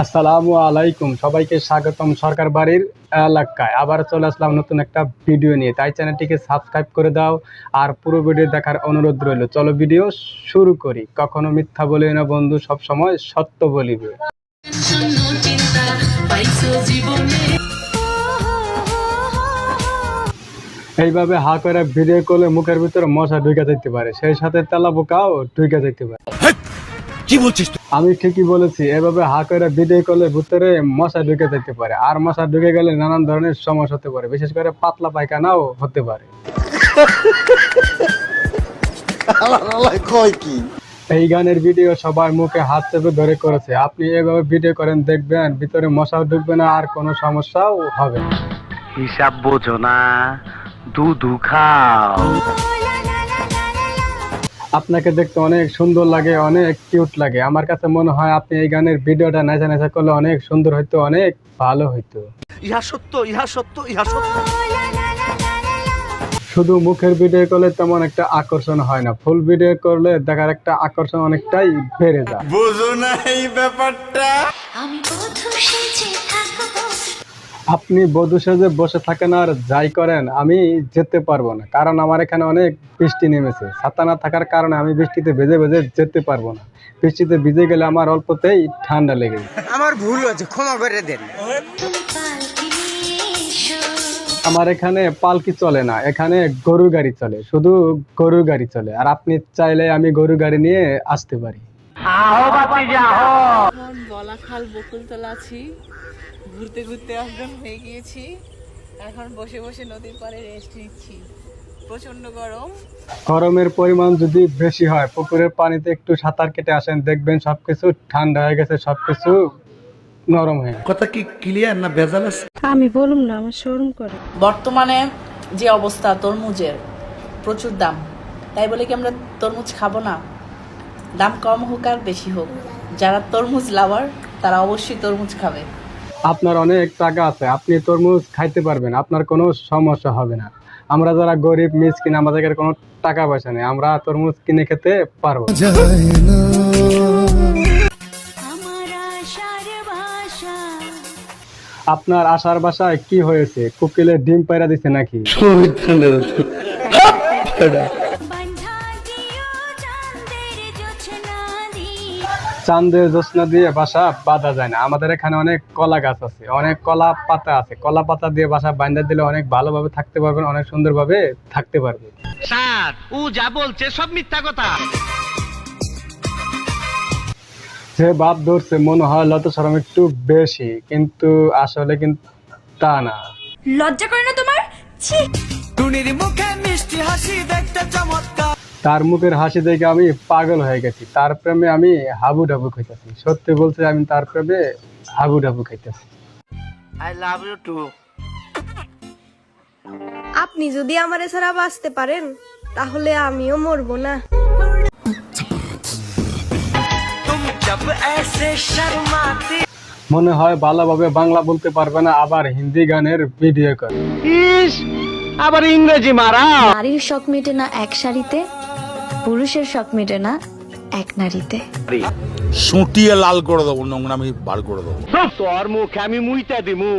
আসসালামু আলাইকুম, সবাইকে স্বাগতম সরকার বাড়ির এলাকায়। আবার চলে আসলাম নতুন একটা ভিডিও নিয়ে, তাই চ্যানেলটিকে সাবস্ক্রাইব করে দাও আর পুরো ভিডিও দেখার অনুরোধ রইল। চলো ভিডিও শুরু করি। কখনো মিথ্যা বলি না বন্ধু, সব সময় সত্য বলিবে। এইভাবে হা করে ভিডিও করলে মুখের ভিতরে মশা ঢুকে যেতে পারে, সেই সাথে তেলা পোকাও ঢুকে যেতে পারে। কি বলছিস তুই? আমি ঠিকই বলেছি, এভাবে হা করে ভিডিও করলে ভিতরে মশা ঢুকে যেতে পারে, আর মশা ঢুকে গেলে নানান ধরনের সমস্যা হতে পারে, বিশেষ করে পাতলা পায়খানাও হতে পারে। এই গানের ভিডিও সবার মুখে হাত চেপে ধরে করেছে। আপনি এভাবে ভিডিও করেন, দেখবেন ভিতরে মশাও ঢুকবে না আর কোনো সমস্যাও হবে না। হিসাব বোঝো না, দুধু খাও। আপনাকে দেখতে অনেক সুন্দর লাগে, অনেক কিউট লাগে। আমার কাছে মনে হয় আপনি এই গানের ভিডিওটা নাচা নাচা করলে অনেক সুন্দর হইতো, অনেক ভালো হইতো। ইহা সত্য, ইহা সত্য, ইহা সত্য। শুধু মুখের ভিডিও করলে তেমন একটা আকর্ষণ হয় না, ফুল ভিডিও করলে দেখার একটা আকর্ষণ অনেকটাই বেড়ে যায়। বুঝো না এই ব্যাপারটা। আপনি বধূ সেজে বসে থাকেন আর যাই করেন, আমি যেতে পারবো না, কারণ আমার এখানে অনেক বৃষ্টি নেমেছে। ছাতা না থাকার কারণে আমি বৃষ্টিতে ভেজে ভেজে যেতে পারবো না। বৃষ্টিতে ভিজে গেলে আমার অল্পতেই ঠান্ডা লেগে যায়। আমার ভুল হয়েছে, ক্ষমা করে দেন। আমার এখানে পালকি চলে না, এখানে গরুর গাড়ি চলে, শুধু গরুর গাড়ি চলে। আর আপনি চাইলে আমি গরুর গাড়ি নিয়ে আসতে পারি। এখন বলাখাল বকুলতলা আছি, ঘুরতে ঘুরতে অজ্ঞান হয়ে গিয়েছি। এখন বসে বসে নদীর পাড়ে রেস্ট নিচ্ছি। প্রচন্ড গরম। গরমের পরিমাণ যদি বেশি হয়, পুকুরের পানিতে একটু সাঁতার কেটে আসেন, দেখবেন সবকিছু ঠান্ডা হয়ে গেছে, সবকিছু নরম হয়ে গেছে। কথা কি ক্লিয়ার না ভেজাল আছে? আমি বলুম না, আমার শরম করে। বর্তমানে যে অবস্থা তরমুজের, প্রচুর দাম। তাই বলে কি আমরা তরমুজ খাবো না? দাম কম হোক আর বেশি হোক, যারা তরমুজ লাভার তারা অবশ্যই তরমুজ খাবে। আপনার অনেক টাকা আছে, আপনি তরমুজ খাইতে পারবেন, আপনার কোনো সমস্যা হবে না। আমরা যারা গরিব মিসকিন, আমাদের কাছে কোনো টাকা পয়সা নেই, আমরা তরমুজ কিনে খেতে পারবো। আপনার আশার বাসায় কি হয়েছে? কোকিলের ডিম পায়রা দিছে নাকি? চাঁদের জ্যোৎস্না দিয়ে বাসা বাঁধা যায় না। আমাদের এখানে অনেক কলা গাছ আছে, অনেক কলা পাতা আছে। কলা পাতা দিয়ে বাসা বাঁধা দিলে অনেক ভালোভাবে থাকতে পারবেন, অনেক সুন্দরভাবে থাকতে পারবেন। স্যার, ও যা বলছে সব মিথ্যা কথা। যে বাপ ধরছে মনে হয় লজ্জা শরম একটু বেশি, কিন্তু আসলে কিন্তু তা না। লজ্জা করে না তোমার? ছি! টুনির মুখে মিষ্টি হাসি দেখতে চমৎকার। তার মুখের হাসি দেখে আমি পাগল হয়ে গেছি, তার প্রেমে আমি হাবুডাবু খাইতেছি। সত্যি বলছি, আমি তার প্রেমে হাবুডাবু খাইতেছি। I love you too. আপনি যদি আমার ছাড়া বাঁচতে পারেন, তাহলে আমিও মরবো না। তুম জব ऐसे शर्माती। মনে হয় ভালোভাবে বাংলা বলতে পারবে না, আবার হিন্দি গানের ভিডিও করে। ইস, আবার ইংরেজি মারা। নারীর শখ মেটে না এক শাড়িতে, পুরুষের শখ মেটে না এক নারীতে। সুটিয়ে লাল করে দেবো, নোংরামি বার করে দেবো। তোর মুখে আমি মুইতা দিমু।